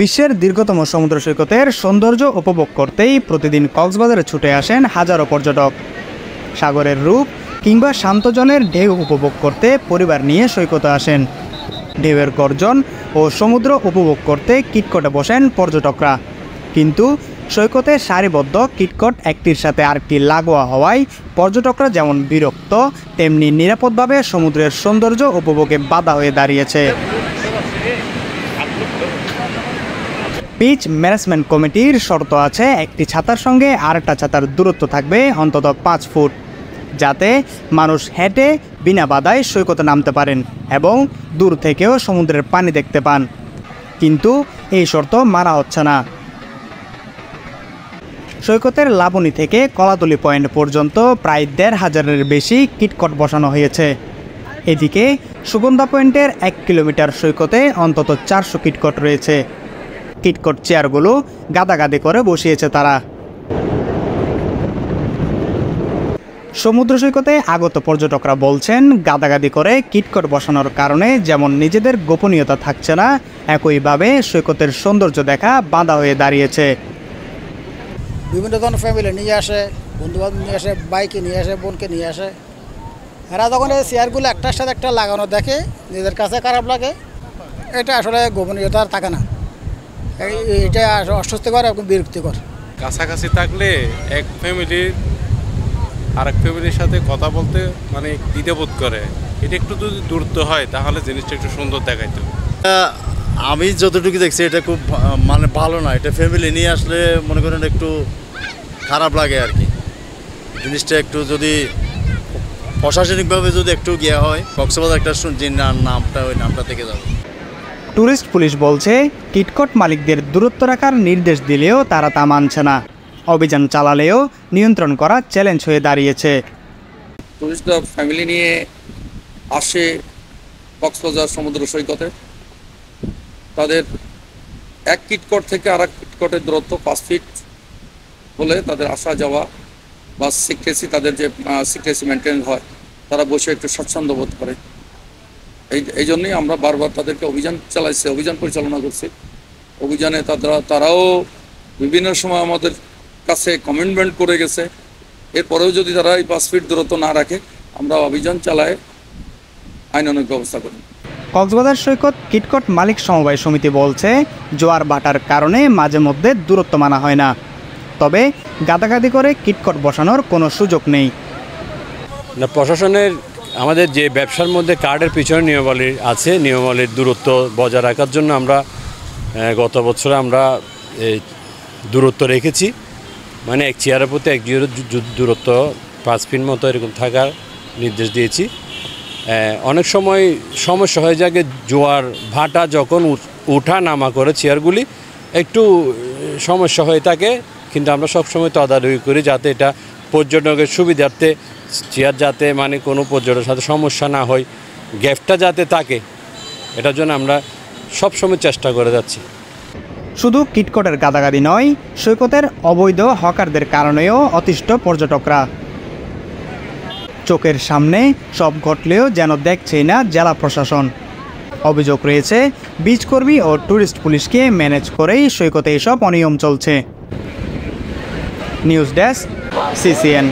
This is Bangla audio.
বিশ্বের দীর্ঘতম সমুদ্র সৈকতের সৌন্দর্য উপভোগ করতেই প্রতিদিন কক্সবাজারে ছুটে আসেন হাজারো পর্যটক। সাগরের রূপ কিংবা শান্তজনের ঢেউ উপভোগ করতে পরিবার নিয়ে সৈকতে আসেন। ঢেউয়ের গর্জন ও সমুদ্র উপভোগ করতে কিটকটে বসেন পর্যটকরা। কিন্তু সৈকতে সারিবদ্ধ কিটকট একটির সাথে আরেকটি লাগোয়া হওয়ায় পর্যটকরা যেমন বিরক্ত, তেমনি নিরাপদভাবে সমুদ্রের সৌন্দর্য উপভোগে বাধা হয়ে দাঁড়িয়েছে। বিচ ম্যানেজমেন্ট কমিটির শর্ত আছে, একটি ছাতার সঙ্গে আরেকটা ছাতার দূরত্ব থাকবে অন্তত 5 ফুট, যাতে মানুষ হেঁটে বিনা বাধায় সৈকতে নামতে পারেন এবং দূর থেকেও সমুদ্রের পানি দেখতে পান। কিন্তু এই শর্ত মানা হচ্ছে না। সৈকতের লাবণী থেকে কলাতলি পয়েন্ট পর্যন্ত প্রায় ১৫০০-এর বেশি কিটকট বসানো হয়েছে। এদিকে সুগন্ধা পয়েন্টের 1 কিলোমিটার সৈকতে অন্তত 400 কিটকট রয়েছে। কিটকট চেয়ারগুলো গাদাগাদি করে বসিয়েছে তারা। সমুদ্র সৈকতে আগত পর্যটকরা বলছেন, গাদাগাদি করে কিটকট বসানোর কারণে যেমন নিজেদের গোপনীয়তা থাকছে না, একইভাবে সৈকতের সৌন্দর্য দেখা বাধা হয়ে দাঁড়িয়েছে। বিভিন্ন ধরনের ফ্যামিলি নিয়ে আসে, বন্ধুবান্ধব নিয়ে আসে, বাইকে নিয়ে আসে, বোনকে নিয়ে আসে। এরা যখন এই চেয়ারগুলো একটার সাথে একটা লাগানো দেখে নিজের কাছে খারাপ লাগে। এটা আসলে গোপনীয়তা থাকে না, এটা অস্বস্তিকর এবং বিরক্তিকর। কাছাকাছি থাকলে এক ফ্যামিলির আরেক ফ্যামিলির সাথে কথা বলতে মানে দ্বিধাবোধ করে। এটা একটু যদি দূরত্ব হয় তাহলে জিনিসটা একটু সুন্দর দেখাইতো। আমি যতটুকু দেখছি এটা খুব মানে ভালো না। এটা ফ্যামিলি নিয়ে আসলে মনে করেন একটু খারাপ লাগে আর কি। জিনিসটা একটু যদি প্রশাসনিকভাবে যদি একটু গিয়া হয়, কক্সবাজার একটা যে নামটা, ওই নামটা থেকে যাবে। ট্যুরিস্ট পুলিশ বলছে, কিটকট মালিকদের দূরত্ব রাখার নির্দেশ দিলেও তারা তা মানছে না। অভিযান চালালেও নিয়ন্ত্রণ করা চ্যালেঞ্জ হয়ে দাঁড়িয়েছে। টুরিস্টরা ফ্যামিলি নিয়ে আসে কক্সবাজার সমুদ্র সৈকতে। তাদের এক কিটকট থেকে আর এক কিটকটের দূরত্ব 5 ফিট হলে তাদের আসা যাওয়া বা সিক্রেসি, তাদের যে সিক্রেসি মেনটেন হয়, তারা বসে একটু স্বচ্ছন্দ বোধ করে। এই জন্যই আমরা বারবার তাদেরকে অভিযান পরিচালনা করছি। অভিযানে তারাও বিভিন্ন সময় আমাদের কাছে কমিটমেন্ট করে গেছে। এরপরেও যদি তারা এই 5 ফিট দূরত্ব না রাখে, আমরা অভিযান চালায় আইনানুগ ব্যবস্থা করি। কক্সবাজার সৈকত কিটকট মালিক সমবায় সমিতি বলছে, জোয়ার ভাটার কারণে মাঝে মধ্যে দূরত্ব মানা হয় না, তবে গাদাগাদি করে কিটকট বসানোর কোনো সুযোগ নেই। না, প্রশাসনের আমাদের যে ব্যবসার মধ্যে কার্ডের পিছনে নিয়মাবলী আছে, নিয়মাবলীর দূরত্ব বজায় রাখার জন্য আমরা গত বছর আমরা দূরত্ব রেখেছি। মানে এক চেয়ারের প্রতি এক দূরত্ব 5 ফিট মতো এরকম থাকার নির্দেশ দিয়েছি। অনেক সময় সমস্যা হয়ে যায়, জোয়ার ভাটা যখন উঠা নামা করে চেয়ারগুলি একটু সমস্যা হয়ে থাকে, কিন্তু আমরা সবসময় তদারকি করি যাতে এটা পর্যটকের সুবিধার্থে চেয়ার যাতে মানে কোনো পর্যটকের সাথে সমস্যা না হয়, গ্যাপটা যাতে থাকে, এটার জন্য আমরা সবসময় চেষ্টা করে যাচ্ছি। শুধু কিটকটের গাদাগাদি নয়, সৈকতের অবৈধ হকারদের কারণেও অতিষ্ঠ পর্যটকরা। চোখের সামনে সব ঘটলেও যেন দেখছেই না জেলা প্রশাসন। অভিযোগ রয়েছে, বিচকর্মী ও ট্যুরিস্ট পুলিশকে ম্যানেজ করেই সৈকতে এসব অনিয়ম চলছে। News desk, CCN।